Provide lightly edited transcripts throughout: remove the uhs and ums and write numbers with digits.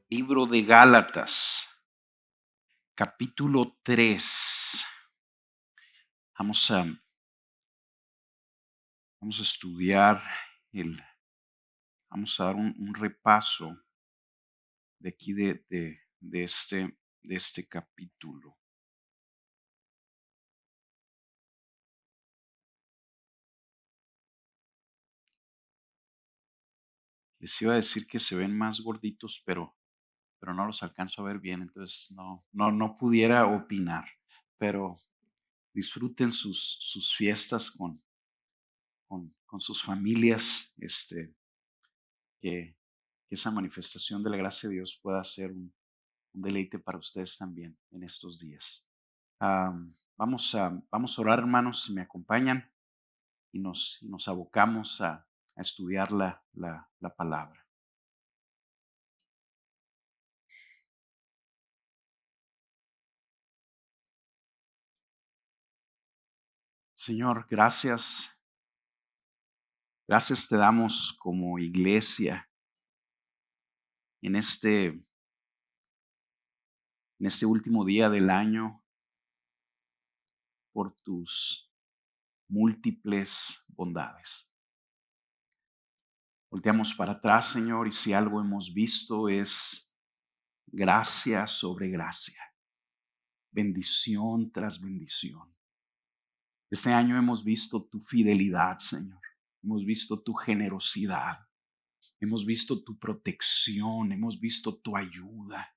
Libro de Gálatas, capítulo 3. Vamos a, vamos a estudiar, el, vamos a dar un repaso de aquí de este capítulo. Les iba a decir que se ven más gorditos, pero no los alcanzo a ver bien, entonces no pudiera opinar. Pero disfruten sus fiestas con sus familias, que esa manifestación de la gracia de Dios pueda ser un deleite para ustedes también en estos días. Vamos a orar, hermanos, si me acompañan, y nos abocamos a estudiar la palabra. Señor, gracias te damos como iglesia en este último día del año por tus múltiples bondades. Volteamos para atrás, Señor, y si algo hemos visto es gracia sobre gracia, bendición tras bendición. Este año hemos visto tu fidelidad, Señor. Hemos visto tu generosidad. Hemos visto tu protección. Hemos visto tu ayuda.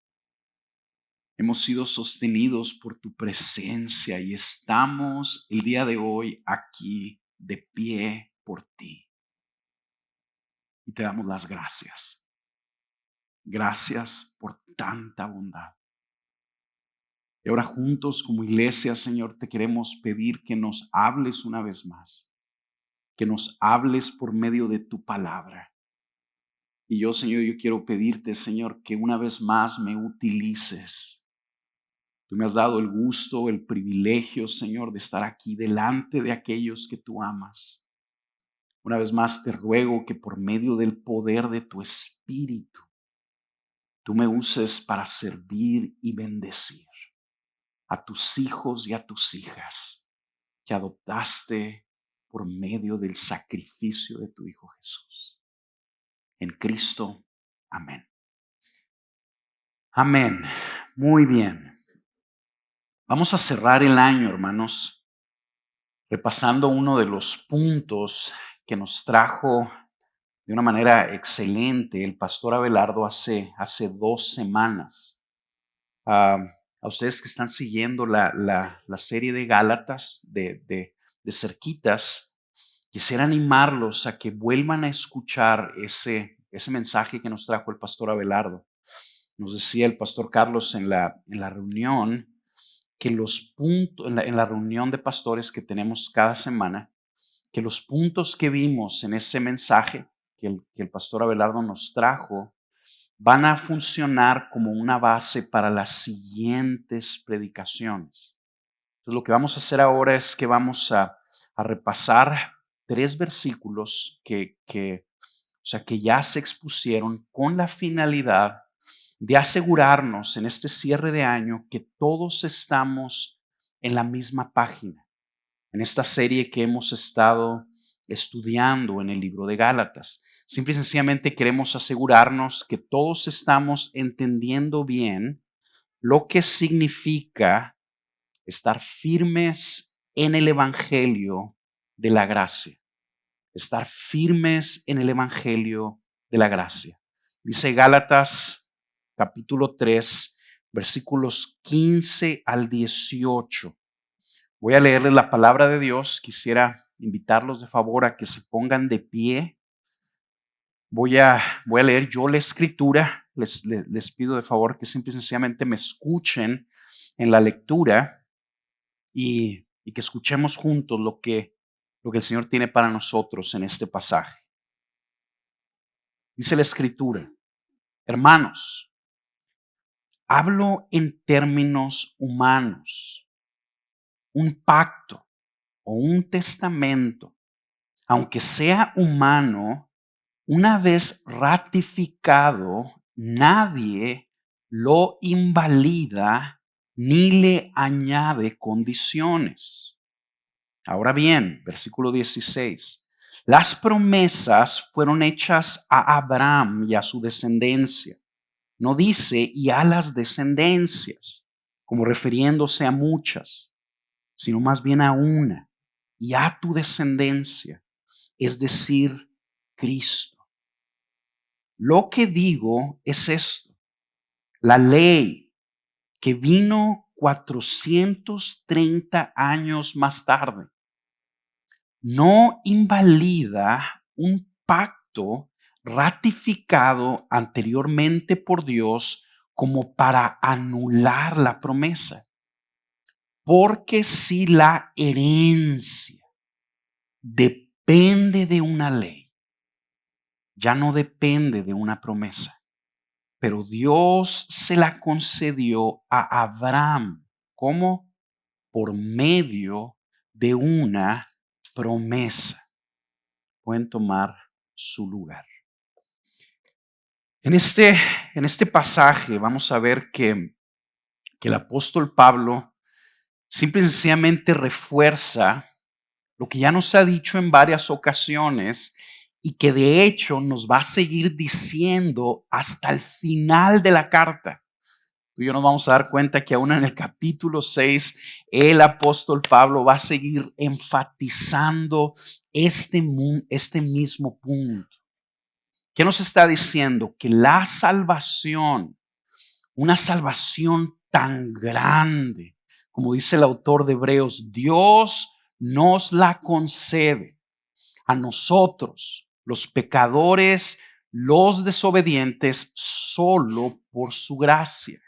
Hemos sido sostenidos por tu presencia y estamos el día de hoy aquí de pie por ti. Y te damos las gracias. Gracias por tanta bondad. Y ahora juntos como iglesia, Señor, te queremos pedir que nos hables una vez más, que nos hables por medio de tu palabra. Y yo, Señor, yo quiero pedirte, Señor, que una vez más me utilices. Tú me has dado el gusto, el privilegio, Señor, de estar aquí delante de aquellos que tú amas. Una vez más te ruego que por medio del poder de tu Espíritu, tú me uses para servir y bendecir a tus hijos y a tus hijas que adoptaste por medio del sacrificio de tu Hijo Jesús. En Cristo, amén. Amén. Muy bien. Vamos a cerrar el año, hermanos, repasando uno de los puntos que nos trajo de una manera excelente el pastor Abelardo hace 2 semanas. A ustedes que están siguiendo la serie de Gálatas de cerquitas, quisiera animarlos a que vuelvan a escuchar ese mensaje que nos trajo el pastor Abelardo. Nos decía el pastor Carlos en la reunión que los puntos, en la reunión de pastores que tenemos cada semana, que los puntos que vimos en ese mensaje que el pastor Abelardo nos trajo van a funcionar como una base para las siguientes predicaciones. Entonces, lo que vamos a hacer ahora es que vamos a repasar 3 versículos que ya se expusieron con la finalidad de asegurarnos en este cierre de año que todos estamos en la misma página, en esta serie que hemos estado estudiando en el libro de Gálatas. Simple y sencillamente queremos asegurarnos que todos estamos entendiendo bien lo que significa estar firmes en el evangelio de la gracia. Estar firmes en el evangelio de la gracia. Dice Gálatas capítulo 3, versículos 15 al 18. Voy a leerles la palabra de Dios. Quisiera invitarlos de favor a que se pongan de pie. Voy a leer yo la escritura. Les pido de favor que simple y sencillamente me escuchen en la lectura y que escuchemos juntos lo que el Señor tiene para nosotros en este pasaje. Dice la escritura: hermanos, hablo en términos humanos. Un pacto o un testamento aunque sea humano, una vez ratificado, nadie lo invalida ni le añade condiciones. Ahora bien, versículo 16. Las promesas fueron hechas a Abraham y a su descendencia. No dice y a las descendencias, como refiriéndose a muchas, sino más bien a una, y a tu descendencia, es decir, Cristo. Lo que digo es esto: la ley que vino 430 años más tarde no invalida un pacto ratificado anteriormente por Dios como para anular la promesa. Porque si la herencia depende de una ley, ya no depende de una promesa. Pero Dios se la concedió a Abraham como por medio de una promesa. Pueden tomar su lugar. En este pasaje vamos a ver que el apóstol Pablo simple y sencillamente refuerza lo que ya nos ha dicho en varias ocasiones y que de hecho nos va a seguir diciendo hasta el final de la carta. Tú y yo nos vamos a dar cuenta que aún en el capítulo 6, el apóstol Pablo va a seguir enfatizando este mismo punto. ¿Qué nos está diciendo? Que la salvación, una salvación tan grande, como dice el autor de Hebreos, Dios nos la concede a nosotros, los pecadores, los desobedientes, solo por su gracia.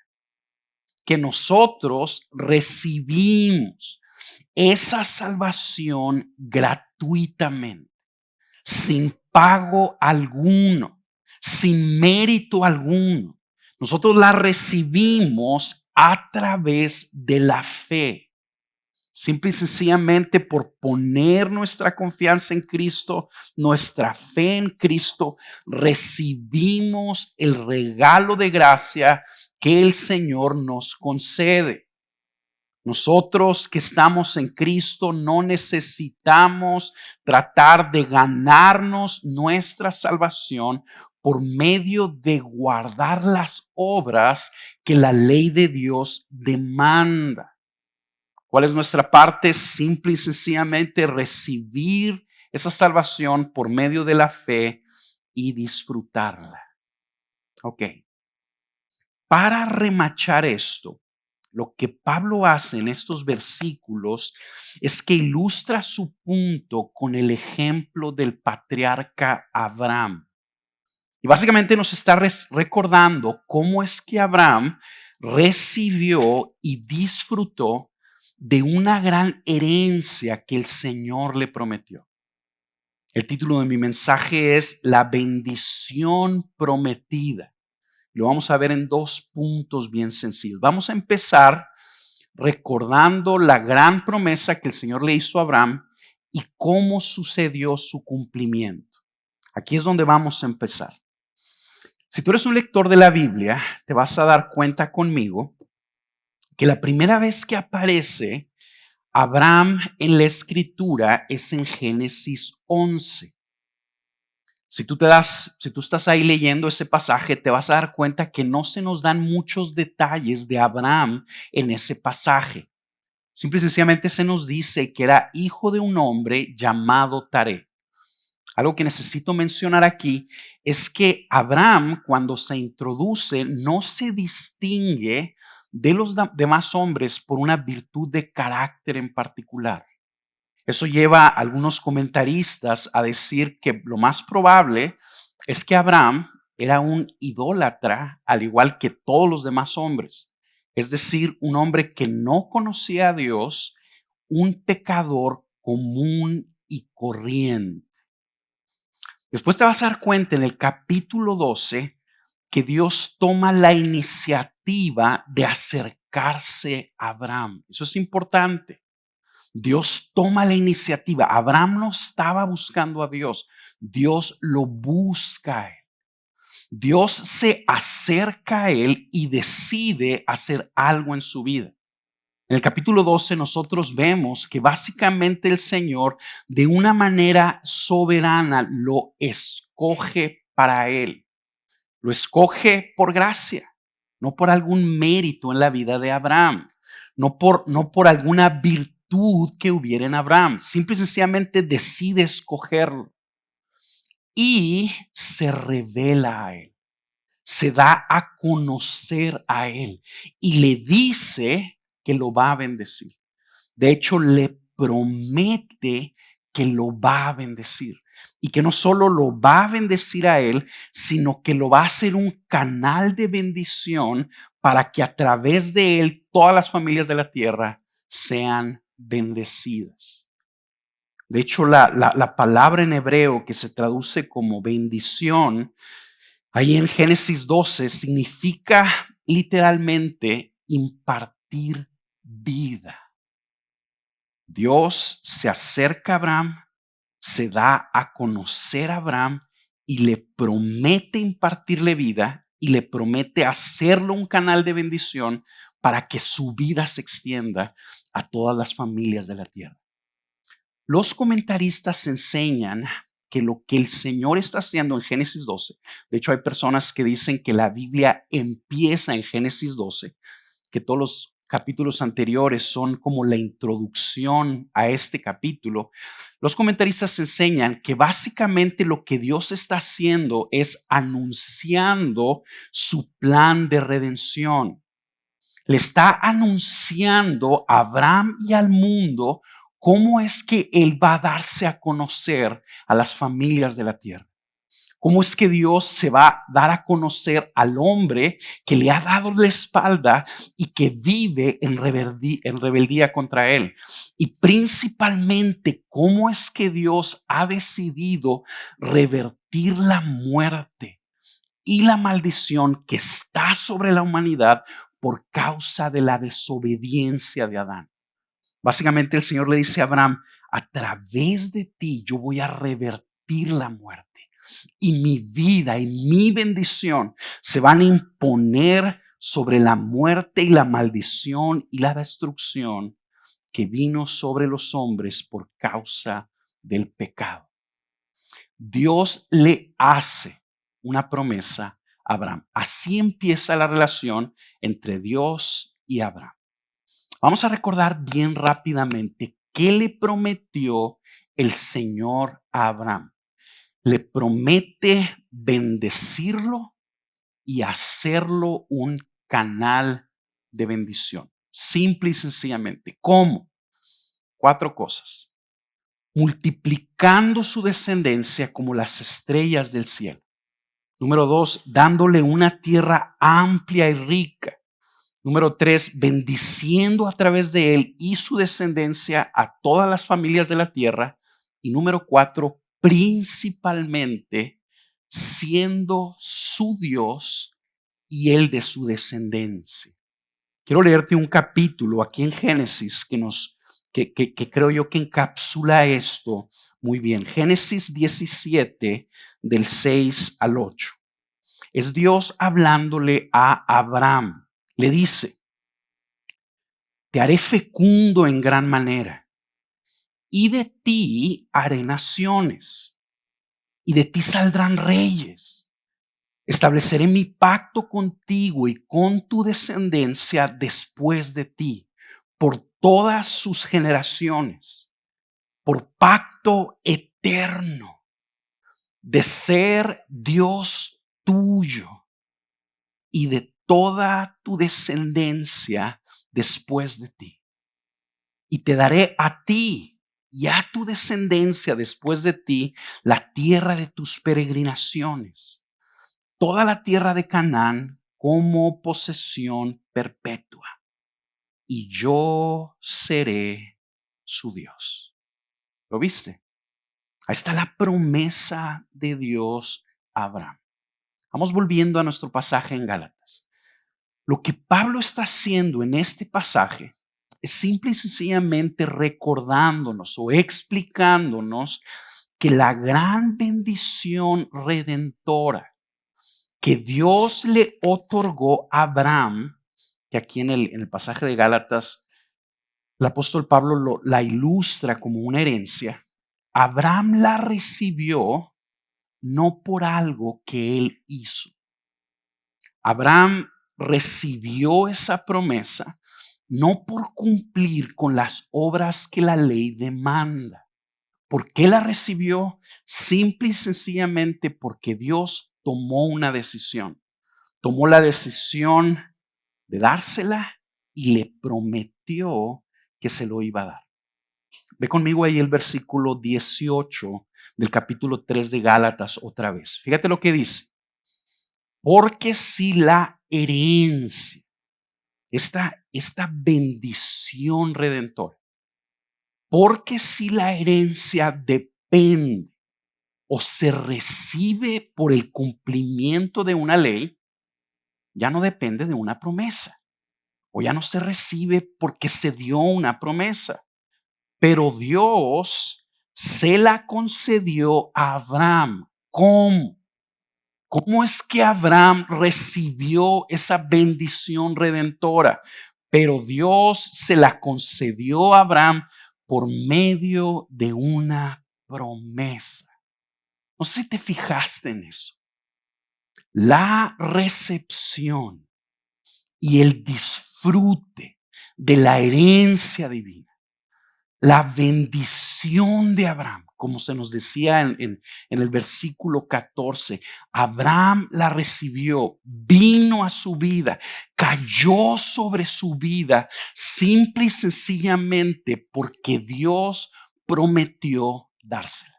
Que nosotros recibimos esa salvación gratuitamente, sin pago alguno, sin mérito alguno. Nosotros la recibimos a través de la fe. Simple y sencillamente por poner nuestra confianza en Cristo, nuestra fe en Cristo, recibimos el regalo de gracia que el Señor nos concede. Nosotros que estamos en Cristo no necesitamos tratar de ganarnos nuestra salvación por medio de guardar las obras que la ley de Dios demanda. ¿Cuál es nuestra parte? Simple y sencillamente recibir esa salvación por medio de la fe y disfrutarla. Ok. Para remachar esto, lo que Pablo hace en estos versículos es que ilustra su punto con el ejemplo del patriarca Abraham. Y básicamente nos está recordando cómo es que Abraham recibió y disfrutó de una gran herencia que el Señor le prometió. El título de mi mensaje es La bendición prometida. Lo vamos a ver en dos puntos bien sencillos. Vamos a empezar recordando la gran promesa que el Señor le hizo a Abraham y cómo sucedió su cumplimiento. Aquí es donde vamos a empezar. Si tú eres un lector de la Biblia, te vas a dar cuenta conmigo que la primera vez que aparece Abraham en la escritura es en Génesis 11. Si tú estás ahí leyendo ese pasaje, te vas a dar cuenta que no se nos dan muchos detalles de Abraham en ese pasaje. Simple y sencillamente se nos dice que era hijo de un hombre llamado Taré. Algo que necesito mencionar aquí es que Abraham, cuando se introduce, no se distingue de los demás hombres por una virtud de carácter en particular. Eso lleva a algunos comentaristas a decir que lo más probable es que Abraham era un idólatra, al igual que todos los demás hombres. Es decir, un hombre que no conocía a Dios, un pecador común y corriente. Después te vas a dar cuenta en el capítulo 12 que Dios toma la iniciativa de acercarse a Abraham. Eso es importante. Dios toma la iniciativa. Abraham no estaba buscando a Dios lo busca a él. Dios se acerca a él y decide hacer algo en su vida. En el capítulo 12 nosotros vemos que básicamente el Señor de una manera soberana lo escoge para él. Lo escoge por gracia, no por algún mérito en la vida de Abraham, no por alguna virtud que hubiera en Abraham. Simple y sencillamente decide escogerlo y se revela a él, se da a conocer a él y le dice que lo va a bendecir. De hecho, le promete que lo va a bendecir y que no solo lo va a bendecir a él, sino que lo va a hacer un canal de bendición para que a través de él todas las familias de la tierra sean bendecidas. De hecho, la palabra en hebreo que se traduce como bendición, ahí en Génesis 12, significa literalmente impartir vida. Dios se acerca a Abraham, se da a conocer a Abraham y le promete impartirle vida y le promete hacerlo un canal de bendición para que su vida se extienda a todas las familias de la tierra. Los comentaristas enseñan que lo que el Señor está haciendo en Génesis 12, de hecho hay personas que dicen que la Biblia empieza en Génesis 12, que todos los capítulos anteriores son como la introducción a este capítulo. Los comentaristas enseñan que básicamente lo que Dios está haciendo es anunciando su plan de redención. Le está anunciando a Abraham y al mundo cómo es que Él va a darse a conocer a las familias de la tierra. ¿Cómo es que Dios se va a dar a conocer al hombre que le ha dado la espalda y que vive en rebeldía contra él? Y principalmente, ¿cómo es que Dios ha decidido revertir la muerte y la maldición que está sobre la humanidad por causa de la desobediencia de Adán? Básicamente el Señor le dice a Abraham, a través de ti yo voy a revertir la muerte. Y mi vida y mi bendición se van a imponer sobre la muerte y la maldición y la destrucción que vino sobre los hombres por causa del pecado. Dios le hace una promesa a Abraham. Así empieza la relación entre Dios y Abraham. Vamos a recordar bien rápidamente qué le prometió el Señor a Abraham. Le promete bendecirlo y hacerlo un canal de bendición. Simple y sencillamente. ¿Cómo? 4 cosas. Multiplicando su descendencia como las estrellas del cielo. Número 2, dándole una tierra amplia y rica. Número 3, bendiciendo a través de él y su descendencia a todas las familias de la tierra. Y número 4, principalmente siendo su Dios y el de su descendencia. Quiero leerte un capítulo aquí en Génesis que creo yo que encapsula esto muy bien. Génesis 17, del 6 al 8. Es Dios hablándole a Abraham. Le dice, te haré fecundo en gran manera, y de ti haré naciones, y de ti saldrán reyes. Estableceré mi pacto contigo y con tu descendencia después de ti, por todas sus generaciones, por pacto eterno de ser Dios tuyo y de toda tu descendencia después de ti. Y te daré a ti y a tu descendencia después de ti la tierra de tus peregrinaciones, toda la tierra de Canaán como posesión perpetua. Y yo seré su Dios. ¿Lo viste? Ahí está la promesa de Dios a Abraham. Vamos volviendo a nuestro pasaje en Gálatas. Lo que Pablo está haciendo en este pasaje simple y sencillamente recordándonos o explicándonos que la gran bendición redentora que Dios le otorgó a Abraham, que aquí en el pasaje de Gálatas, el apóstol Pablo la ilustra como una herencia. Abraham la recibió no por algo que él hizo. Abraham recibió esa promesa no por cumplir con las obras que la ley demanda. ¿Por qué la recibió? Simple y sencillamente porque Dios tomó una decisión. Tomó la decisión de dársela y le prometió que se lo iba a dar. Ve conmigo ahí el versículo 18 del capítulo 3 de Gálatas otra vez. Fíjate lo que dice. Porque si la herencia, esta bendición redentora, porque si la herencia depende o se recibe por el cumplimiento de una ley, ya no depende de una promesa, o ya no se recibe porque se dio una promesa, pero Dios se la concedió a Abraham. ¿Cómo? ¿Cómo es que Abraham recibió esa bendición redentora? Pero Dios se la concedió a Abraham por medio de una promesa. No sé si te fijaste en eso. La recepción y el disfrute de la herencia divina, la bendición de Abraham, como se nos decía en el versículo 14, Abraham la recibió, vino a su vida, cayó sobre su vida, simple y sencillamente porque Dios prometió dársela.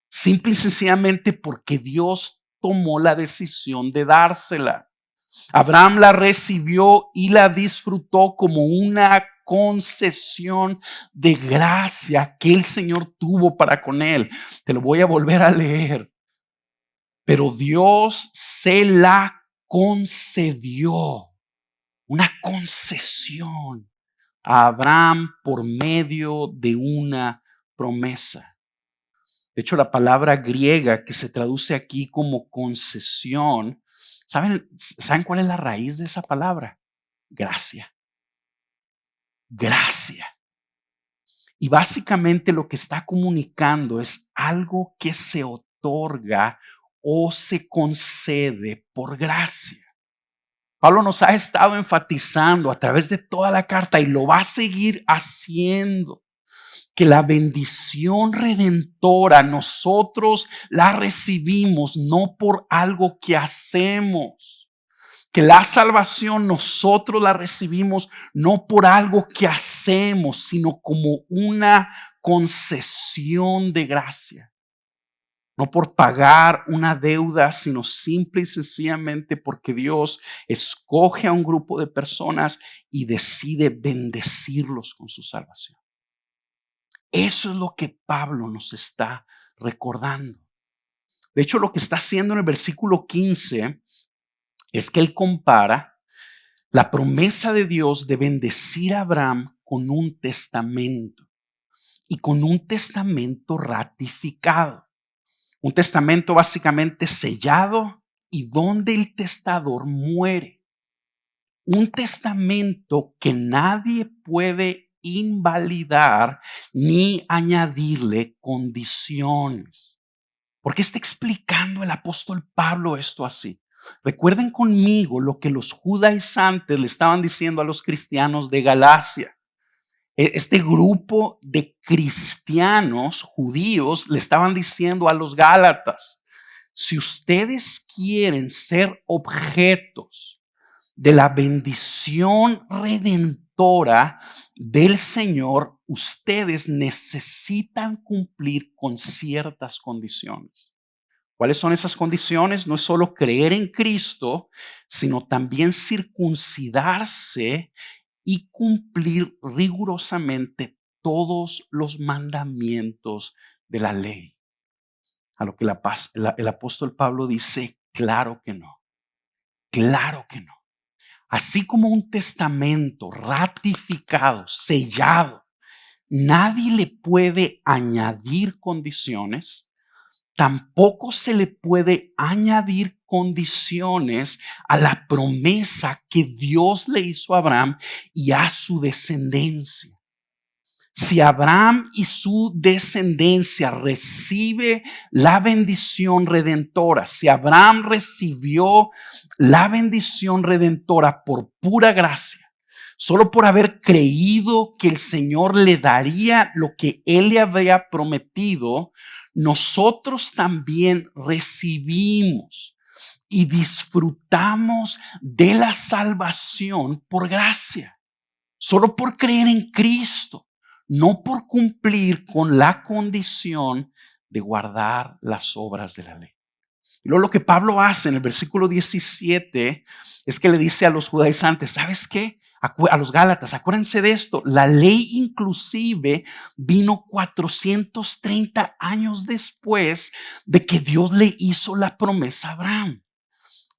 Simple y sencillamente porque Dios tomó la decisión de dársela. Abraham la recibió y la disfrutó como una concesión de gracia que el Señor tuvo para con él. Te lo voy a volver a leer. Pero Dios se la concedió, una concesión a Abraham por medio de una promesa. De hecho, la palabra griega que se traduce aquí como concesión, ¿saben cuál es la raíz de esa palabra? Gracia. Gracia. Y básicamente lo que está comunicando es algo que se otorga o se concede por gracia. Pablo nos ha estado enfatizando a través de toda la carta y lo va a seguir haciendo, que la bendición redentora nosotros la recibimos no por algo que hacemos, que la salvación nosotros la recibimos no por algo que hacemos, sino como una concesión de gracia. No por pagar una deuda, sino simple y sencillamente porque Dios escoge a un grupo de personas y decide bendecirlos con su salvación. Eso es lo que Pablo nos está recordando. De hecho, lo que está haciendo en el versículo 15 es que él compara la promesa de Dios de bendecir a Abraham con un testamento y con un testamento ratificado. Un testamento básicamente sellado y donde el testador muere. Un testamento que nadie puede invalidar ni añadirle condiciones. ¿Por qué está explicando el apóstol Pablo esto así? Recuerden conmigo lo que los judaizantes le estaban diciendo a los cristianos de Galacia. Este grupo de cristianos judíos le estaban diciendo a los gálatas: si ustedes quieren ser objetos de la bendición redentora del Señor, ustedes necesitan cumplir con ciertas condiciones. ¿Cuáles son esas condiciones? No es solo creer en Cristo, sino también circuncidarse y cumplir rigurosamente todos los mandamientos de la ley. A lo que el apóstol Pablo dice: claro que no, claro que no. Así como un testamento ratificado, sellado, nadie le puede añadir condiciones, tampoco se le puede añadir condiciones a la promesa que Dios le hizo a Abraham y a su descendencia. Si Abraham y su descendencia recibe la bendición redentora, si Abraham recibió la bendición redentora por pura gracia, solo por haber creído que el Señor le daría lo que él le había prometido, nosotros también recibimos y disfrutamos de la salvación por gracia, solo por creer en Cristo, no por cumplir con la condición de guardar las obras de la ley. Y luego lo que Pablo hace en el versículo 17 es que le dice a los judaizantes, ¿sabes qué? A los gálatas, acuérdense de esto, la ley inclusive vino 430 años después de que Dios le hizo la promesa a Abraham.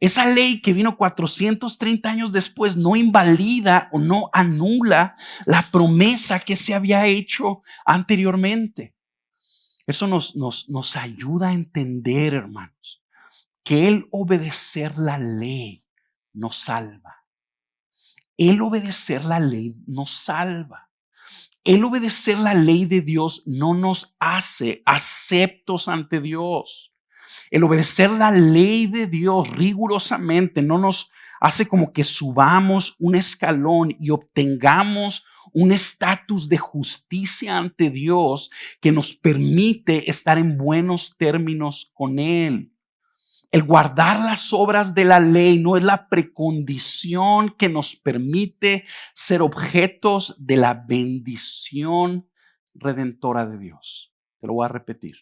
Esa ley que vino 430 años después no invalida o no anula la promesa que se había hecho anteriormente. Eso nos ayuda a entender, hermanos, que el obedecer la ley nos salva. El obedecer la ley nos salva. El obedecer la ley de Dios no nos hace aceptos ante Dios. El obedecer la ley de Dios rigurosamente no nos hace como que subamos un escalón y obtengamos un estatus de justicia ante Dios que nos permite estar en buenos términos con Él. El guardar las obras de la ley no es la precondición que nos permite ser objetos de la bendición redentora de Dios. Te lo voy a repetir.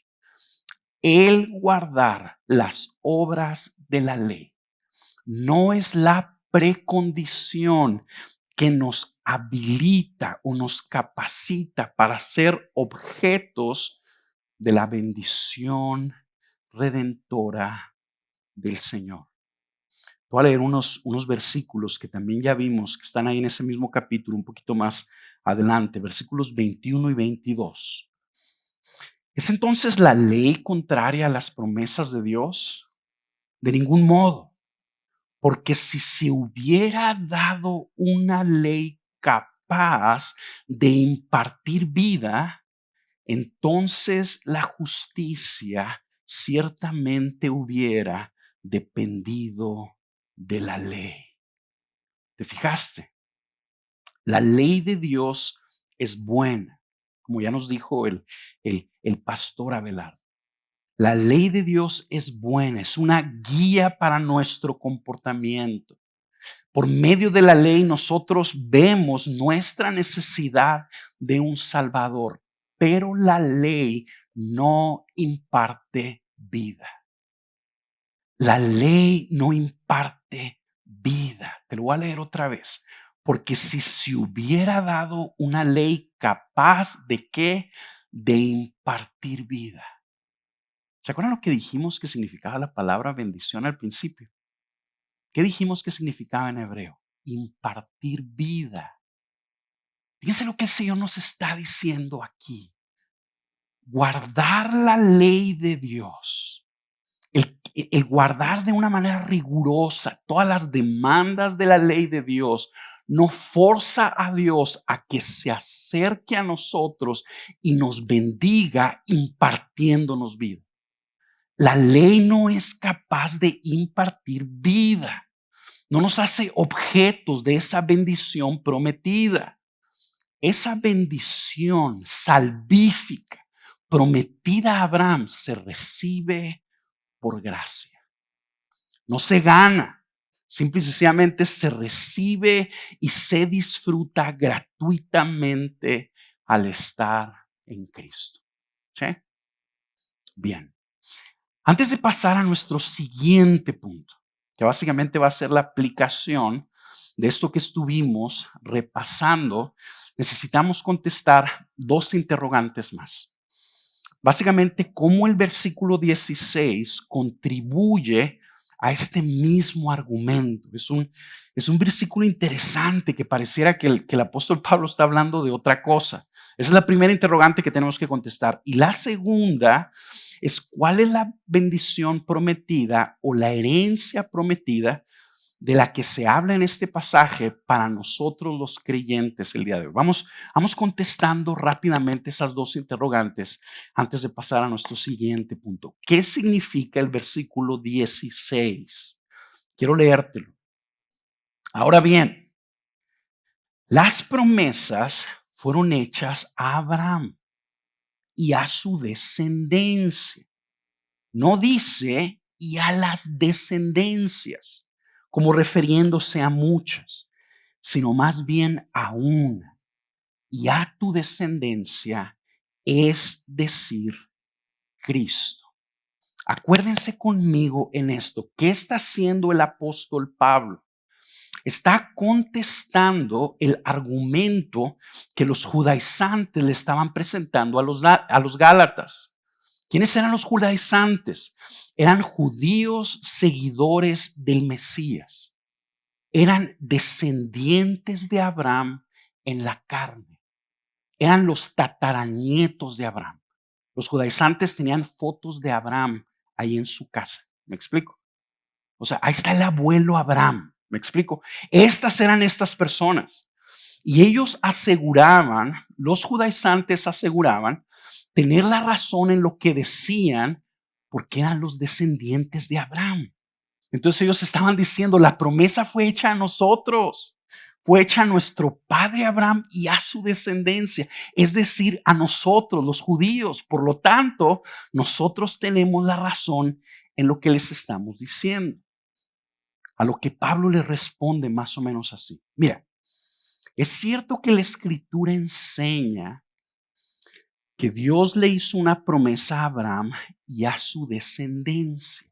El guardar las obras de la ley no es la precondición que nos habilita o nos capacita para ser objetos de la bendición redentora del Señor. Voy a leer unos versículos que también ya vimos que están ahí en ese mismo capítulo, un poquito más adelante, versículos 21 y 22. ¿Es entonces la ley contraria a las promesas de Dios? De ningún modo, porque si se hubiera dado una ley capaz de impartir vida, entonces la justicia ciertamente hubiera dependido de la ley. ¿Te fijaste? La ley de Dios es buena, como ya nos dijo el pastor Abelardo. La ley de Dios es buena, es una guía para nuestro comportamiento. Por medio de la ley nosotros vemos nuestra necesidad de un Salvador, pero la ley no imparte vida. La ley no imparte vida. Te lo voy a leer otra vez. Porque si se hubiera dado una ley capaz de qué? De impartir vida. ¿Se acuerdan lo que dijimos que significaba la palabra bendición al principio? ¿Qué dijimos que significaba en hebreo? Impartir vida. Fíjense lo que el Señor nos está diciendo aquí. Guardar la ley de Dios. El guardar de una manera rigurosa todas las demandas de la ley de Dios no forza a Dios a que se acerque a nosotros y nos bendiga impartiéndonos vida. La ley no es capaz de impartir vida. No nos hace objetos de esa bendición prometida. Esa bendición salvífica prometida a Abraham se recibe por gracia. No se gana, simple y sencillamente se recibe y se disfruta gratuitamente al estar en Cristo. ¿Sí? Bien. Antes de pasar a nuestro siguiente punto, que básicamente va a ser la aplicación de esto que estuvimos repasando, necesitamos contestar dos interrogantes más. Básicamente, cómo el versículo 16 contribuye a este mismo argumento. Es un versículo interesante que pareciera que el apóstol Pablo está hablando de otra cosa. Esa es la primera interrogante que tenemos que contestar. Y la segunda es: ¿cuál es la bendición prometida o la herencia prometida de la que se habla en este pasaje para nosotros los creyentes el día de hoy? Vamos contestando rápidamente esas dos interrogantes antes de pasar a nuestro siguiente punto. ¿Qué significa el versículo 16? Quiero leértelo. Ahora bien, las promesas fueron hechas a Abraham y a su descendencia. No dice y a las descendencias, como refiriéndose a muchas, sino más bien a una, y a tu descendencia, es decir, Cristo. Acuérdense conmigo en esto. ¿Qué está haciendo el apóstol Pablo? Está contestando el argumento que los judaizantes le estaban presentando a los gálatas. ¿Quiénes eran los judaizantes? Eran judíos seguidores del Mesías. Eran descendientes de Abraham en la carne. Eran los tataranietos de Abraham. Los judaizantes tenían fotos de Abraham ahí en su casa. ¿Me explico? O sea, ahí está el abuelo Abraham. ¿Me explico? Estas personas. Y ellos aseguraban, los judaizantes aseguraban, tener la razón en lo que decían porque eran los descendientes de Abraham. Entonces ellos estaban diciendo: la promesa fue hecha a nosotros, fue hecha a nuestro padre Abraham y a su descendencia, es decir, a nosotros los judíos. Por lo tanto, nosotros tenemos la razón en lo que les estamos diciendo. A lo que Pablo le responde más o menos así: mira, es cierto que la Escritura enseña que Dios le hizo una promesa a Abraham y a su descendencia.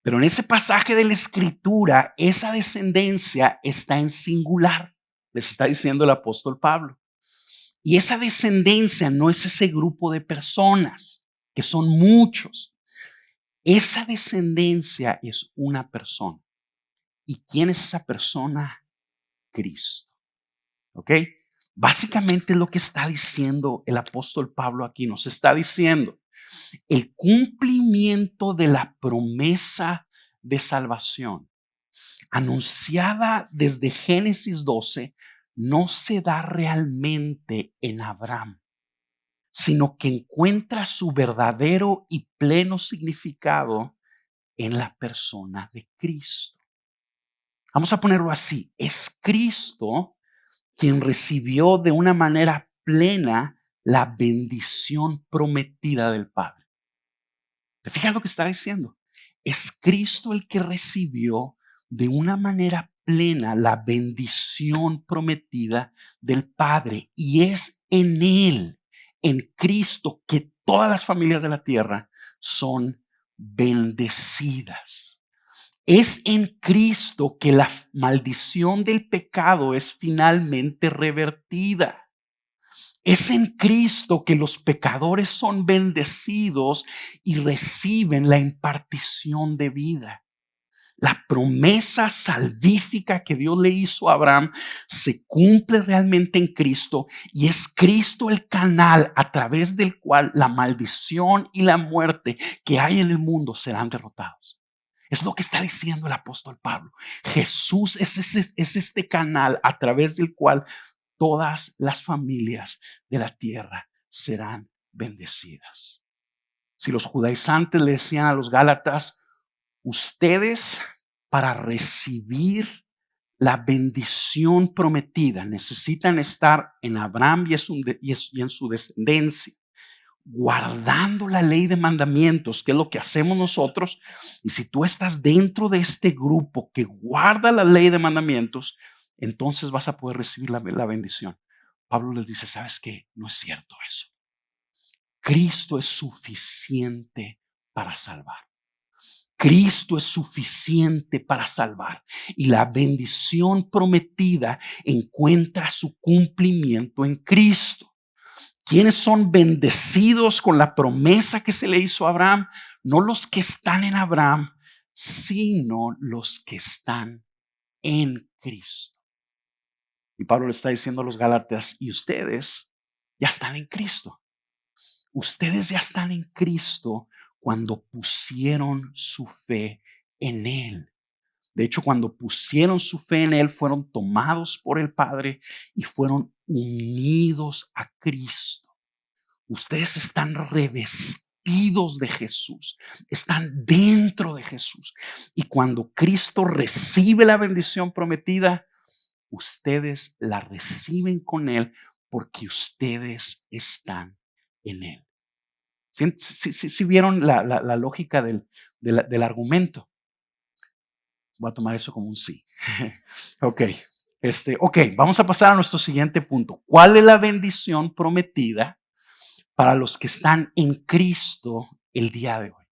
Pero en ese pasaje de la Escritura, esa descendencia está en singular, les está diciendo el apóstol Pablo. Y esa descendencia no es ese grupo de personas, que son muchos. Esa descendencia es una persona. ¿Y quién es esa persona? Cristo. ¿Ok? Básicamente lo que está diciendo el apóstol Pablo aquí, nos está diciendo: el cumplimiento de la promesa de salvación anunciada desde Génesis 12 no se da realmente en Abraham, sino que encuentra su verdadero y pleno significado en la persona de Cristo. Vamos a ponerlo así: es Cristo quien recibió de una manera plena la bendición prometida del Padre. ¿Te fijas lo que está diciendo? Es Cristo el que recibió de una manera plena la bendición prometida del Padre. Y es en Él, en Cristo, que todas las familias de la tierra son bendecidas. Es en Cristo que la maldición del pecado es finalmente revertida. Es en Cristo que los pecadores son bendecidos y reciben la impartición de vida. La promesa salvífica que Dios le hizo a Abraham se cumple realmente en Cristo, y es Cristo el canal a través del cual la maldición y la muerte que hay en el mundo serán derrotados. Es lo que está diciendo el apóstol Pablo. Jesús es este canal a través del cual todas las familias de la tierra serán bendecidas. Si los judaizantes le decían a los gálatas: ustedes, para recibir la bendición prometida, necesitan estar en Abraham y en su descendencia, guardando la ley de mandamientos, que es lo que hacemos nosotros. Y si tú estás dentro de este grupo que guarda la ley de mandamientos, entonces vas a poder recibir la bendición. Pablo les dice: ¿sabes qué? No es cierto eso. Cristo es suficiente para salvar. Cristo es suficiente para salvar, y la bendición prometida encuentra su cumplimiento en Cristo. ¿Quiénes son bendecidos con la promesa que se le hizo a Abraham? No los que están en Abraham, sino los que están en Cristo. Y Pablo le está diciendo a los Gálatas, y ustedes ya están en Cristo. Ustedes ya están en Cristo cuando pusieron su fe en Él. De hecho, cuando pusieron su fe en Él, fueron tomados por el Padre y fueron unidos a Cristo. Ustedes están revestidos de Jesús, están dentro de Jesús. Y cuando Cristo recibe la bendición prometida, ustedes la reciben con Él porque ustedes están en Él. ¿Sí vieron la lógica del argumento? Voy a tomar eso como un sí. Ok, vamos a pasar a nuestro siguiente punto. ¿Cuál es la bendición prometida para los que están en Cristo el día de hoy?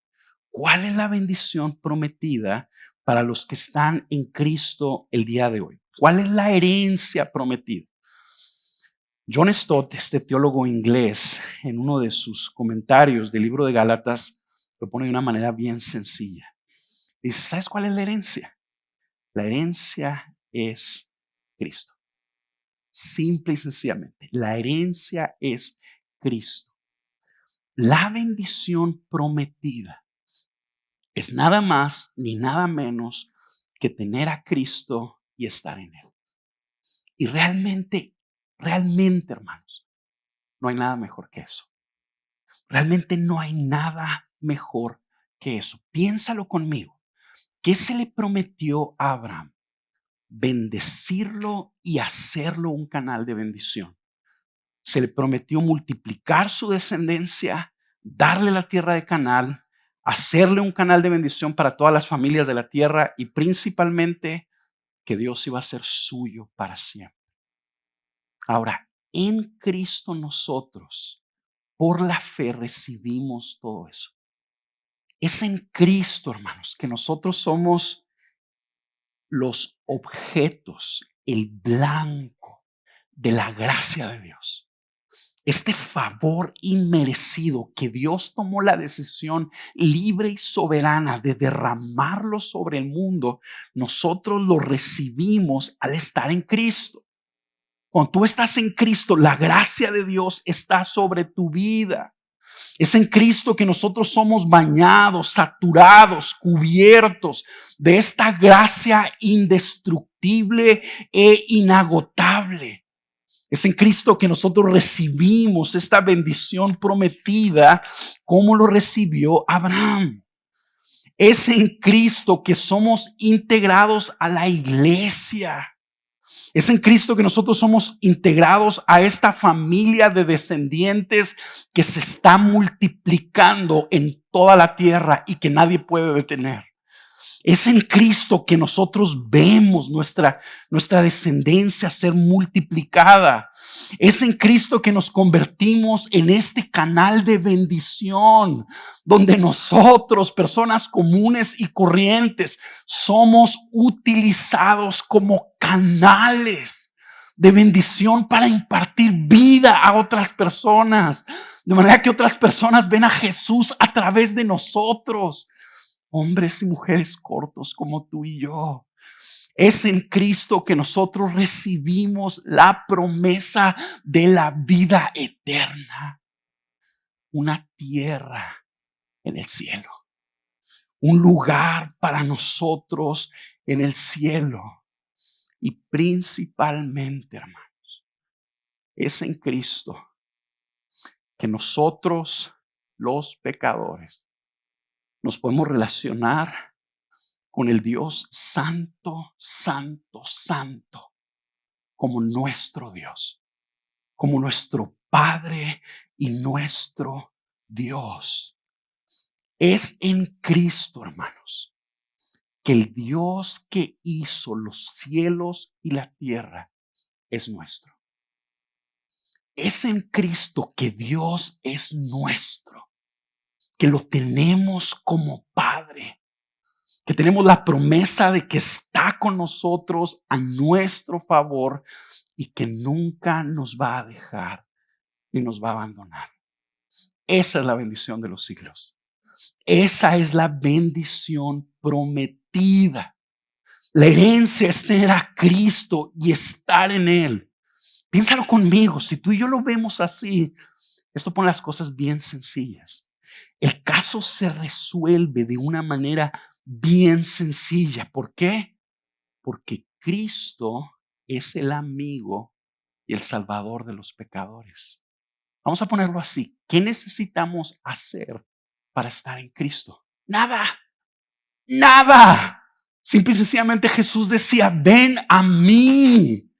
¿Cuál es la bendición prometida para los que están en Cristo el día de hoy? ¿Cuál es la herencia prometida? John Stott, este teólogo inglés, en uno de sus comentarios del libro de Gálatas, lo pone de una manera bien sencilla. Dice, ¿sabes cuál es la herencia? La herencia es Cristo. Simple y sencillamente, la herencia es Cristo. La bendición prometida es nada más ni nada menos que tener a Cristo y estar en Él. Y realmente, hermanos, no hay nada mejor que eso. Realmente no hay nada mejor que eso. Piénsalo conmigo. ¿Qué se le prometió a Abraham? Bendecirlo y hacerlo un canal de bendición. Se le prometió multiplicar su descendencia, darle la tierra de Canaán, hacerle un canal de bendición para todas las familias de la tierra y principalmente que Dios iba a ser suyo para siempre. Ahora, en Cristo nosotros, por la fe, recibimos todo eso. Es en Cristo, hermanos, que nosotros somos los objetos, el blanco de la gracia de Dios. Este favor inmerecido que Dios tomó la decisión libre y soberana de derramarlo sobre el mundo, nosotros lo recibimos al estar en Cristo. Cuando tú estás en Cristo, la gracia de Dios está sobre tu vida. Es en Cristo que nosotros somos bañados, saturados, cubiertos de esta gracia indestructible e inagotable. Es en Cristo que nosotros recibimos esta bendición prometida como lo recibió Abraham. Es en Cristo que somos integrados a la iglesia. Es en Cristo que nosotros somos integrados a esta familia de descendientes que se está multiplicando en toda la tierra y que nadie puede detener. Es en Cristo que nosotros vemos nuestra descendencia ser multiplicada. Es en Cristo que nos convertimos en este canal de bendición, donde nosotros, personas comunes y corrientes, somos utilizados como canales de bendición para impartir vida a otras personas, de manera que otras personas ven a Jesús a través de nosotros. Hombres y mujeres cortos como tú y yo. Es en Cristo que nosotros recibimos la promesa de la vida eterna. Una tierra en el cielo. Un lugar para nosotros en el cielo. Y principalmente, hermanos, es en Cristo que nosotros, los pecadores, nos podemos relacionar con el Dios santo, santo, santo, como nuestro Dios, como nuestro Padre y nuestro Dios. Es en Cristo, hermanos, que el Dios que hizo los cielos y la tierra es nuestro. Es en Cristo que Dios es nuestro, que lo tenemos como Padre, que tenemos la promesa de que está con nosotros a nuestro favor y que nunca nos va a dejar ni nos va a abandonar. Esa es la bendición de los siglos. Esa es la bendición prometida. La herencia es tener a Cristo y estar en Él. Piénsalo conmigo, si tú y yo lo vemos así, esto pone las cosas bien sencillas. El caso se resuelve de una manera bien sencilla. ¿Por qué? Porque Cristo es el amigo y el salvador de los pecadores. Vamos a ponerlo así. ¿Qué necesitamos hacer para estar en Cristo? Nada, nada. Simple y sencillamente Jesús decía, ven a mí,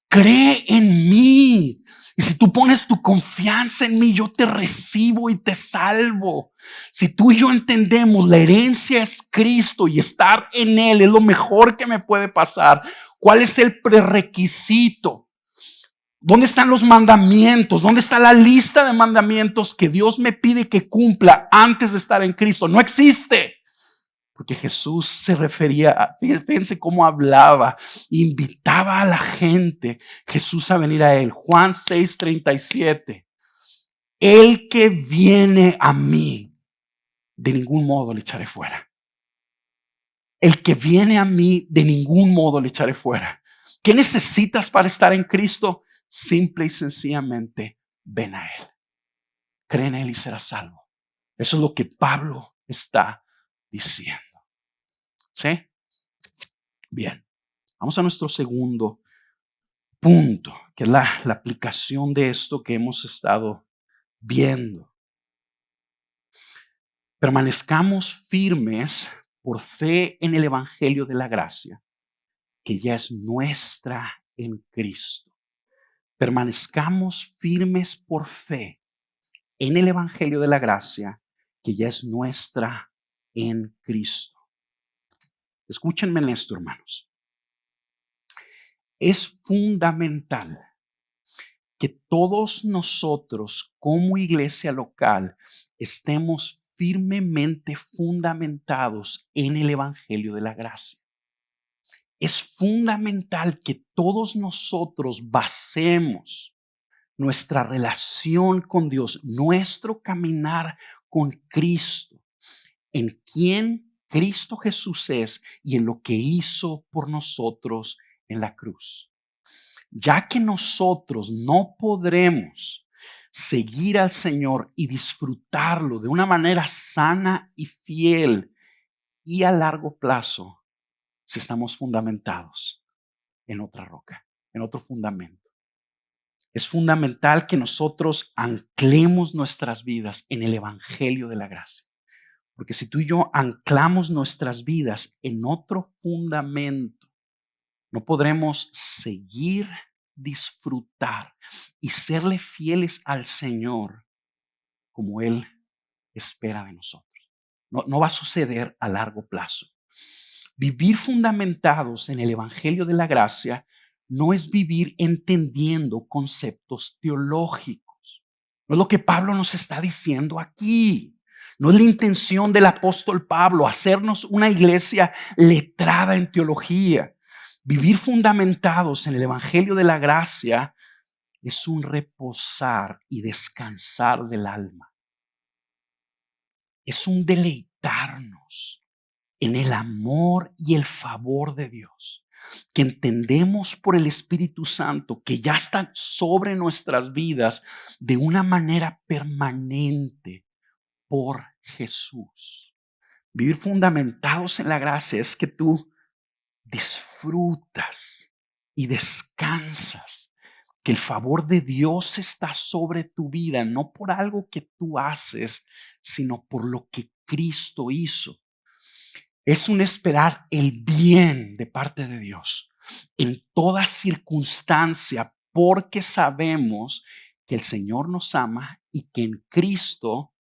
cree en mí. Y si tú pones tu confianza en mí, yo te recibo y te salvo. Si tú y yo entendemos la herencia es Cristo y estar en Él es lo mejor que me puede pasar. ¿Cuál es el prerequisito? ¿Dónde están los mandamientos? ¿Dónde está la lista de mandamientos que Dios me pide que cumpla antes de estar en Cristo? No existe. Porque Jesús se refería, fíjense cómo hablaba, invitaba a la gente, Jesús a venir a Él. Juan 6:37. El que viene a mí, de ningún modo le echaré fuera. El que viene a mí, de ningún modo le echaré fuera. ¿Qué necesitas para estar en Cristo? Simple y sencillamente, ven a Él. Cree en Él y serás salvo. Eso es lo que Pablo está diciendo. ¿Sí? Bien, vamos a nuestro segundo punto, que es la aplicación de esto que hemos estado viendo. Permanezcamos firmes por fe en el Evangelio de la gracia, que ya es nuestra en Cristo. Permanezcamos firmes por fe en el Evangelio de la gracia, que ya es nuestra en Cristo. Escúchenme en esto, hermanos. Es fundamental que todos nosotros como iglesia local estemos firmemente fundamentados en el Evangelio de la gracia. Es fundamental que todos nosotros basemos nuestra relación con Dios, nuestro caminar con Cristo, en quién Cristo Jesús es y en lo que hizo por nosotros en la cruz. Ya que nosotros no podremos seguir al Señor y disfrutarlo de una manera sana y fiel y a largo plazo si estamos fundamentados en otra roca, en otro fundamento. Es fundamental que nosotros anclemos nuestras vidas en el Evangelio de la gracia. Porque si tú y yo anclamos nuestras vidas en otro fundamento, no podremos seguir, disfrutar y serle fieles al Señor como Él espera de nosotros. No va a suceder a largo plazo. Vivir fundamentados en el Evangelio de la gracia no es vivir entendiendo conceptos teológicos. No es lo que Pablo nos está diciendo aquí. No es la intención del apóstol Pablo hacernos una iglesia letrada en teología. Vivir fundamentados en el Evangelio de la gracia es un reposar y descansar del alma. Es un deleitarnos en el amor y el favor de Dios, que entendemos por el Espíritu Santo que ya está sobre nuestras vidas de una manera permanente por Jesús. Vivir fundamentados en la gracia es que tú disfrutas y descansas, que el favor de Dios está sobre tu vida, no por algo que tú haces, sino por lo que Cristo hizo. Es un esperar el bien de parte de Dios en toda circunstancia, porque sabemos que el Señor nos ama y que en Cristo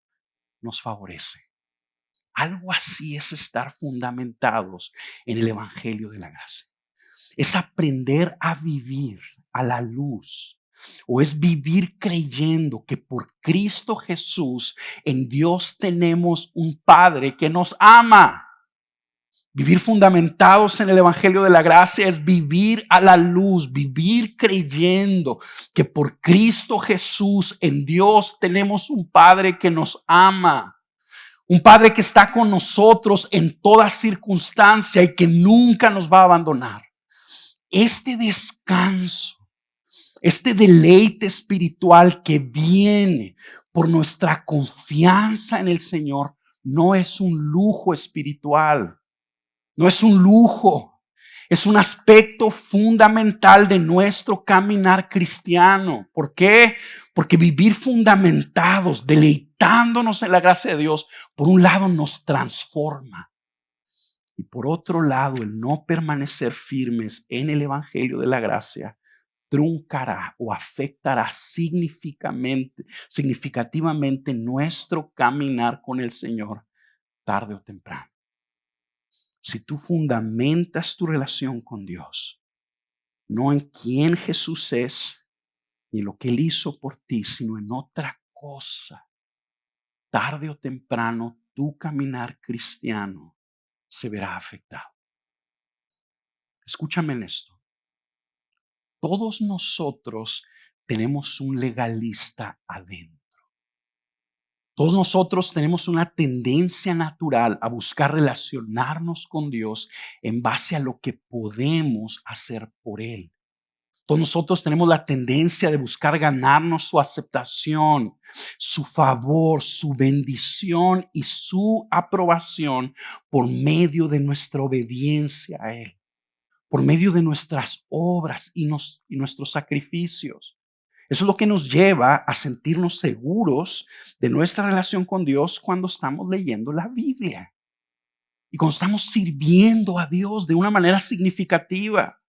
nos favorece. Algo así es estar fundamentados en el Evangelio de la gracia. Es aprender a vivir a la luz, o es vivir creyendo que por Cristo Jesús en Dios tenemos un Padre que nos ama. Vivir fundamentados en el Evangelio de la gracia es vivir a la luz, vivir creyendo que por Cristo Jesús en Dios tenemos un Padre que nos ama. Un Padre que está con nosotros en toda circunstancia y que nunca nos va a abandonar. Este descanso, este deleite espiritual que viene por nuestra confianza en el Señor, no es un lujo espiritual, no es un lujo. Es un aspecto fundamental de nuestro caminar cristiano. ¿Por qué? Porque vivir fundamentados, deleitándonos en la gracia de Dios, por un lado nos transforma. Y por otro lado, el no permanecer firmes en el Evangelio de la gracia truncará o afectará significativamente nuestro caminar con el Señor tarde o temprano. Si tú fundamentas tu relación con Dios, no en quién Jesús es, ni en lo que Él hizo por ti, sino en otra cosa, tarde o temprano tu caminar cristiano se verá afectado. Escúchame en esto. Todos nosotros tenemos un legalista adentro. Todos nosotros tenemos una tendencia natural a buscar relacionarnos con Dios en base a lo que podemos hacer por Él. Todos nosotros tenemos la tendencia de buscar ganarnos su aceptación, su favor, su bendición y su aprobación por medio de nuestra obediencia a Él, por medio de nuestras obras y nuestros sacrificios. Eso es lo que nos lleva a sentirnos seguros de nuestra relación con Dios cuando estamos leyendo la Biblia y cuando estamos sirviendo a Dios de una manera significativa.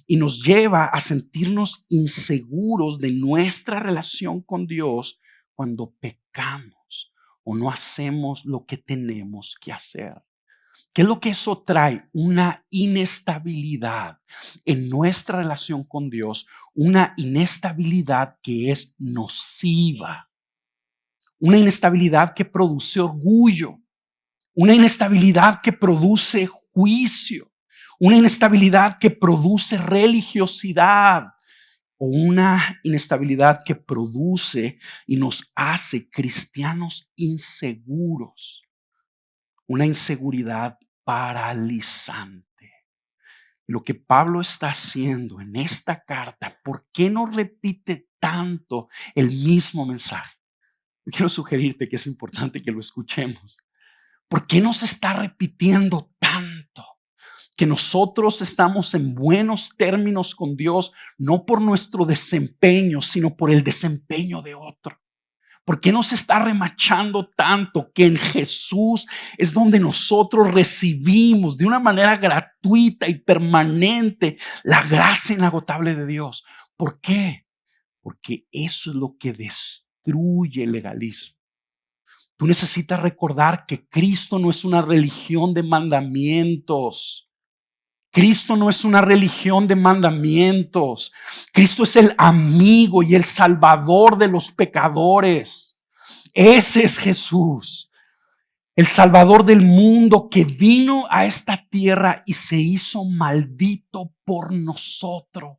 Y nos lleva a sentirnos inseguros de nuestra relación con Dios cuando pecamos o no hacemos lo que tenemos que hacer. ¿Qué es lo que eso trae? Una inestabilidad en nuestra relación con Dios, una inestabilidad que es nociva, una inestabilidad que produce orgullo, una inestabilidad que produce juicio, una inestabilidad que produce religiosidad o una inestabilidad que produce y nos hace cristianos inseguros, una inseguridad paralizante. Lo que Pablo está haciendo en esta carta, ¿por qué no repite tanto el mismo mensaje? Quiero sugerirte que es importante que lo escuchemos. ¿Por qué nos está repitiendo tanto? Que nosotros estamos en buenos términos con Dios, no por nuestro desempeño, sino por el desempeño de otro. ¿Por qué nos está remachando tanto que en Jesús es donde nosotros recibimos de una manera gratuita y permanente la gracia inagotable de Dios? ¿Por qué? Porque eso es lo que destruye el legalismo. Tú necesitas recordar que Cristo no es una religión de mandamientos. Cristo no es una religión de mandamientos. Cristo es el amigo y el salvador de los pecadores. Ese es Jesús, el salvador del mundo que vino a esta tierra y se hizo maldito por nosotros,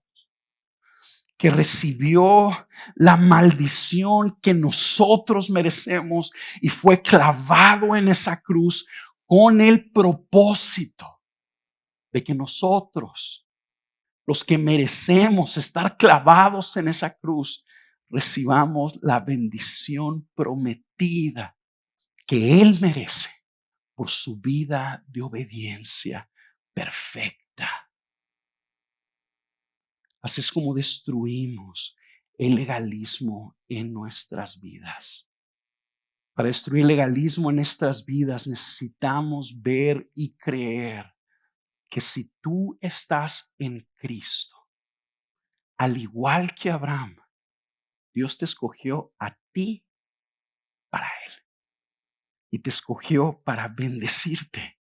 que recibió la maldición que nosotros merecemos y fue clavado en esa cruz con el propósito de que nosotros, los que merecemos estar clavados en esa cruz, recibamos la bendición prometida que Él merece por su vida de obediencia perfecta. Así es como destruimos el legalismo en nuestras vidas. Para destruir el legalismo en nuestras vidas necesitamos ver y creer que si tú estás en Cristo, al igual que Abraham, Dios te escogió a ti para Él y te escogió para bendecirte,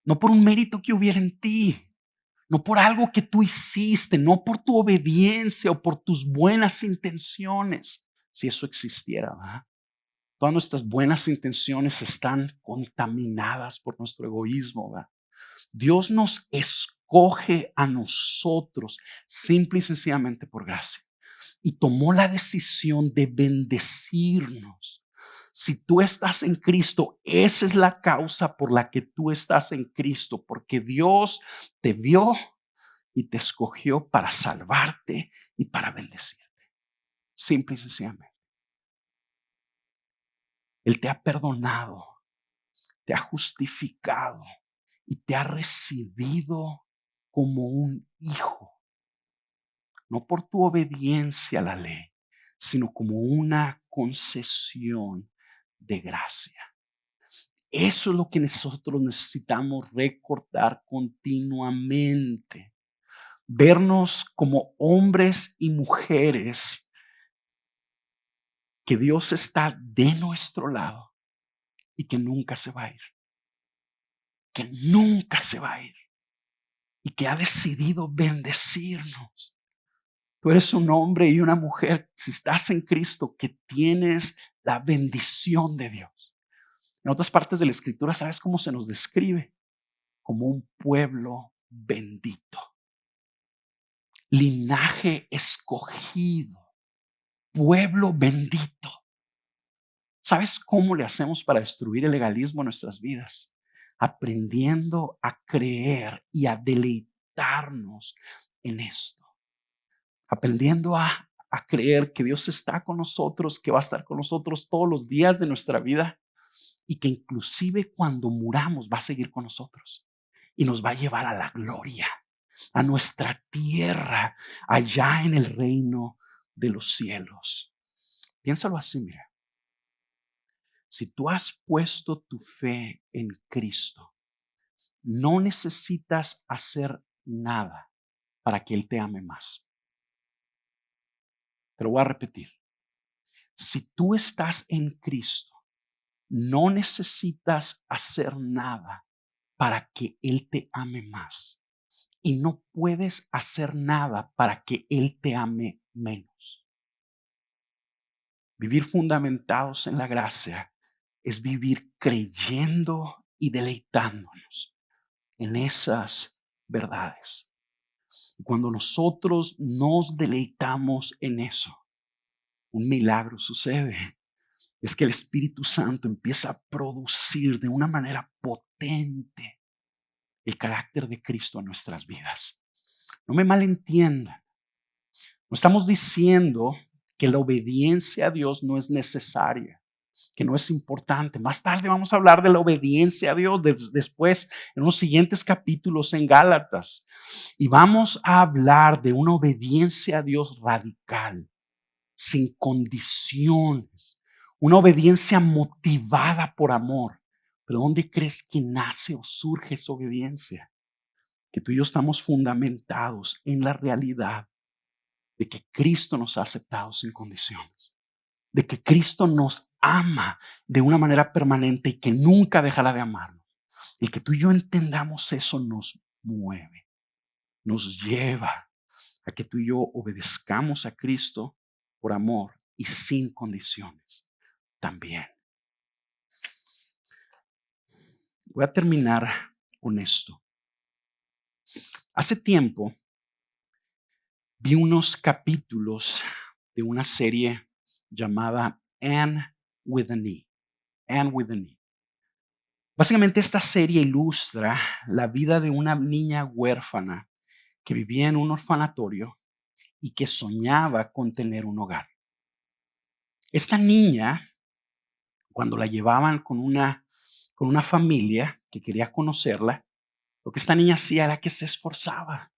no por un mérito que hubiera en ti, no por algo que tú hiciste, no por tu obediencia o por tus buenas intenciones, si eso existiera, ¿verdad? Todas nuestras buenas intenciones están contaminadas por nuestro egoísmo, ¿verdad? Dios nos escoge a nosotros simple y sencillamente por gracia y tomó la decisión de bendecirnos, Si tú estás en Cristo, esa es la causa por la que tú estás en Cristo, porque Dios te vio y te escogió para salvarte y para bendecirte. Simple y sencillamente. Él te ha perdonado, te ha justificado y te ha recibido como un hijo, no por tu obediencia a la ley, sino como una concesión de gracia. Eso es lo que nosotros necesitamos recordar continuamente. Vernos como hombres y mujeres que Dios está de nuestro lado y que nunca se va a ir. Que nunca se va a ir. Y que ha decidido bendecirnos. Tú eres un hombre y una mujer, si estás en Cristo, que tienes la bendición de Dios. En otras partes de la Escritura, ¿sabes cómo se nos describe? Como un pueblo bendito. Linaje escogido. Pueblo bendito. ¿Sabes cómo le hacemos para destruir el legalismo en nuestras vidas? Aprendiendo a creer y a deleitarnos en esto. Aprendiendo a creer que Dios está con nosotros, que va a estar con nosotros todos los días de nuestra vida y que inclusive cuando muramos va a seguir con nosotros y nos va a llevar a la gloria, a nuestra tierra, allá en el reino de los cielos. Piénsalo así, mira. Si tú has puesto tu fe en Cristo, no necesitas hacer nada para que Él te ame más. Te lo voy a repetir. Si tú estás en Cristo, no necesitas hacer nada para que Él te ame más. Y no puedes hacer nada para que Él te ame menos. Vivir fundamentados en la gracia es vivir creyendo y deleitándonos en esas verdades. Y cuando nosotros nos deleitamos en eso, un milagro sucede. Es que el Espíritu Santo empieza a producir de una manera potente el carácter de Cristo en nuestras vidas. No me malentiendan. No estamos diciendo que la obediencia a Dios no es necesaria, que no es importante. Más tarde vamos a hablar de la obediencia a Dios después en los siguientes capítulos en Gálatas. Y vamos a hablar de una obediencia a Dios radical, sin condiciones, una obediencia motivada por amor. Pero ¿dónde crees que nace o surge esa obediencia? Que tú y yo estamos fundamentados en la realidad de que Cristo nos ha aceptado sin condiciones, de que Cristo nos ama de una manera permanente y que nunca dejará de amarnos. El que tú y yo entendamos eso nos mueve, nos lleva a que tú y yo obedezcamos a Cristo por amor y sin condiciones también. Voy a terminar con esto. Hace tiempo vi unos capítulos de una serie llamada Anne with an E. Anne with an E. Básicamente esta serie ilustra la vida de una niña huérfana que vivía en un orfanatorio y que soñaba con tener un hogar. Esta niña, cuando la llevaban con una familia que quería conocerla, lo que esta niña hacía era que se esforzaba.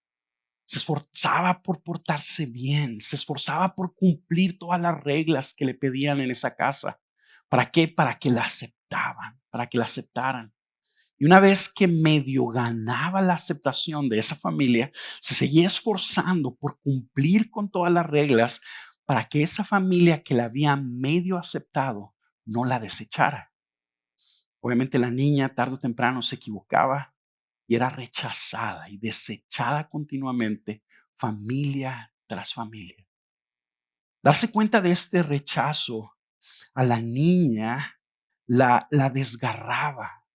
Se esforzaba por portarse bien, se esforzaba por cumplir todas las reglas que le pedían en esa casa. ¿Para qué? Para que la aceptaban, para que la aceptaran. Y una vez que medio ganaba la aceptación de esa familia, se seguía esforzando por cumplir con todas las reglas para que esa familia que la había medio aceptado no la desechara. Obviamente la niña tarde o temprano se equivocaba y era rechazada y desechada continuamente, familia tras familia. Darse cuenta de este rechazo a la niña la desgarraba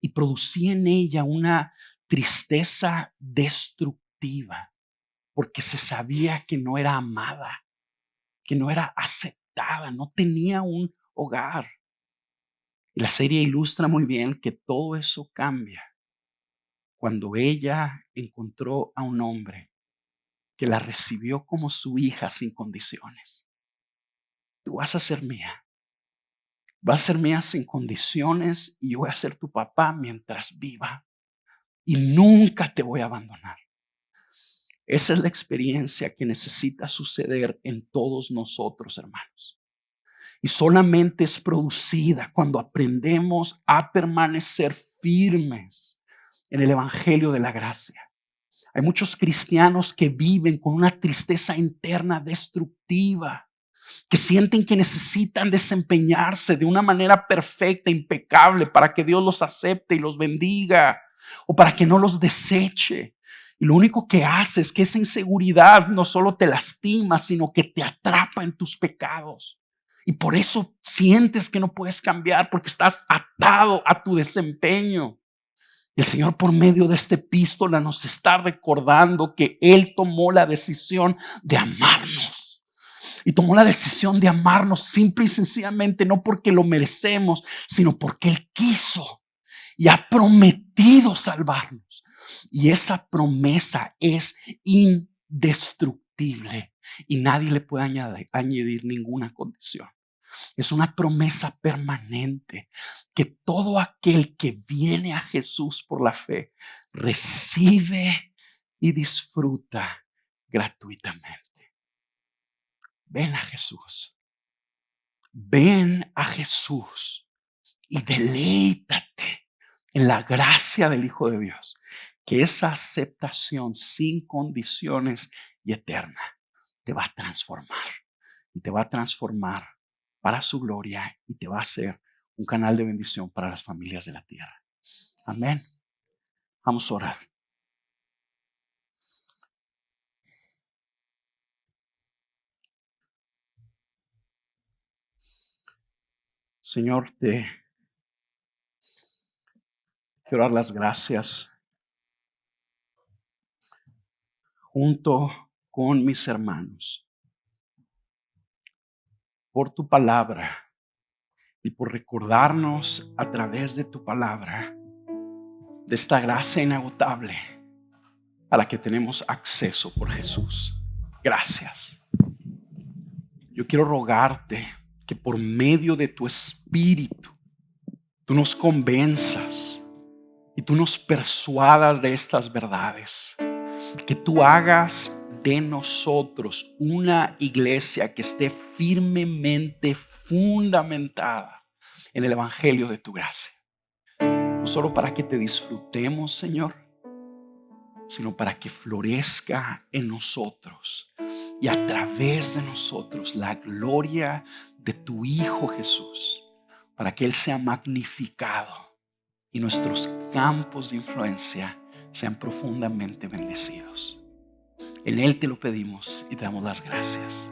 y producía en ella una tristeza destructiva, porque se sabía que no era amada, que no era aceptada, no tenía un hogar. Y la serie ilustra muy bien que todo eso cambia cuando ella encontró a un hombre que la recibió como su hija sin condiciones. Tú vas a ser mía. Vas a ser mía sin condiciones y yo voy a ser tu papá mientras viva. Y nunca te voy a abandonar. Esa es la experiencia que necesita suceder en todos nosotros, hermanos. Y solamente es producida cuando aprendemos a permanecer firmes en el evangelio de la gracia. Hay muchos cristianos que viven con una tristeza interna destructiva, que sienten que necesitan desempeñarse de una manera perfecta, impecable, para que Dios los acepte y los bendiga, o para que no los deseche. Y lo único que hace es que esa inseguridad no solo te lastima, sino que te atrapa en tus pecados. Y por eso sientes que no puedes cambiar, porque estás atado a tu desempeño. El Señor, por medio de esta epístola, nos está recordando que Él tomó la decisión de amarnos. Y tomó la decisión de amarnos simple y sencillamente no porque lo merecemos, sino porque Él quiso y ha prometido salvarnos. Y esa promesa es indestructible y nadie le puede añadir ninguna condición. Es una promesa permanente que todo aquel que viene a Jesús por la fe recibe y disfruta gratuitamente. Ven a Jesús. Ven a Jesús y deleítate en la gracia del Hijo de Dios, que esa aceptación sin condiciones y eterna te va a transformar y te va a transformar para su gloria y te va a hacer un canal de bendición para las familias de la tierra. Amén. Vamos a orar. Señor, te quiero dar las gracias junto con mis hermanos por tu palabra y por recordarnos a través de tu palabra de esta gracia inagotable a la que tenemos acceso por Jesús. Gracias. Yo quiero rogarte que por medio de tu Espíritu tú nos convenzas y tú nos persuadas de estas verdades. Que tú hagas de nosotros una iglesia que esté firmemente fundamentada en el evangelio de tu gracia. No solo para que te disfrutemos, Señor, sino para que florezca en nosotros y a través de nosotros la gloria de tu Hijo Jesús, para que Él sea magnificado y nuestros campos de influencia sean profundamente bendecidos. En Él te lo pedimos y te damos las gracias.